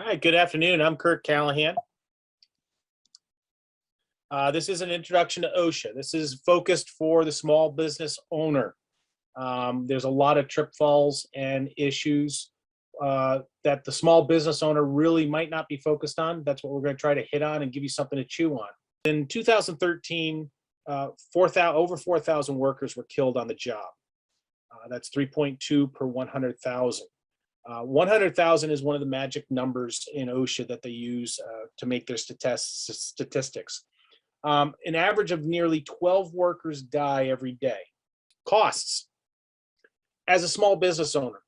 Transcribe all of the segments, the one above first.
Hi, good afternoon. I'm Kurt Callahan. This is an introduction to OSHA. This is focused for the small business owner. There's a lot of trip falls and issues that the small business owner really might not be focused on. That's what we're going to try to hit on and give you something to chew on. In 2013, over 4,000 workers were killed on the job. That's 3.2 per 100,000. 100,000 is one of the magic numbers in OSHA that they use to make their statistics. An average of nearly 12 workers die every day. Costs. As a small business owner,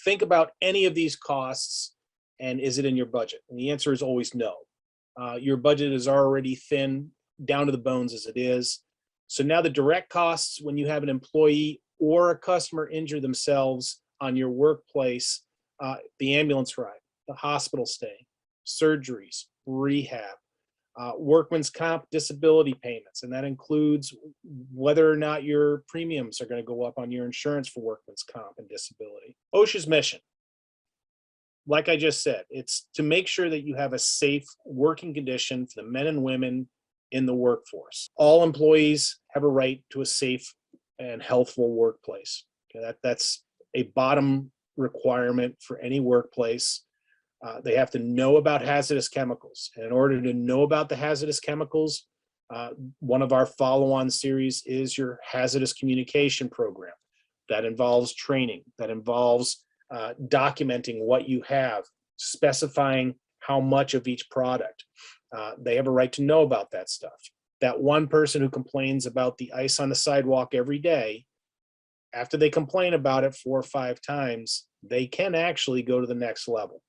think about any of these costs and is it in your budget? And the answer is always no. Your budget is already thin, down to the bones as it is. So now the direct costs when you have an employee or a customer injure themselves on your workplace, the ambulance ride, the hospital stay, surgeries, rehab, workman's comp disability payments, and that includes whether or not your premiums are going to go up on your insurance for workman's comp and disability. OSHA's mission, like I just said, it's to make sure that you have a safe working condition for the men and women in the workforce. All employees have a right to a safe and healthful workplace. Okay, that's a bottom requirement for any workplace. They have to know about hazardous chemicals. And in order to know about the hazardous chemicals, one of our follow-on series is your hazardous communication program. That involves training, that involves documenting what you have, specifying how much of each product. They have a right to know about that stuff. That one person who complains about the ice on the sidewalk every day, after they complain about it 4 or 5 times, they can actually go to the next level.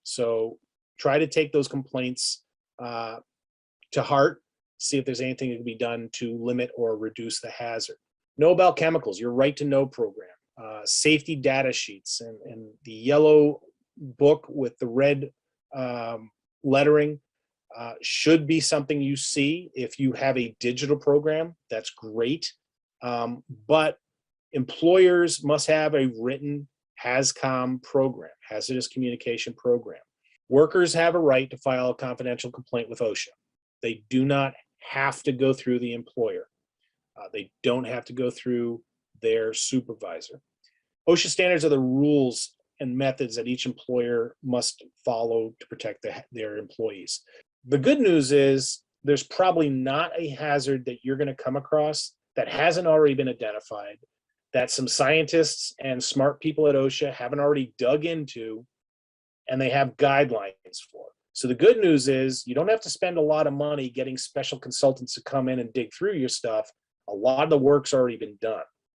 So try to take those complaints to heart, see if there's anything that can be done to limit or reduce the hazard. Know about chemicals, your right to know program, safety data sheets, and the yellow book with the red lettering should be something you see. If you have a digital program, that's great. But employers must have a written HazCom program, hazardous communication program. Workers have a right to file a confidential complaint with OSHA. They do not have to go through the employer. They don't have to go through their supervisor. OSHA standards are the rules and methods that each employer must follow to protect their employees. The good news is there's probably not a hazard that you're going to come across that hasn't already been identified, that some scientists and smart people at OSHA haven't already dug into, and they have guidelines for. So the good news is you don't have to spend a lot of money getting special consultants to come in and dig through your stuff. A lot of the work's already been done.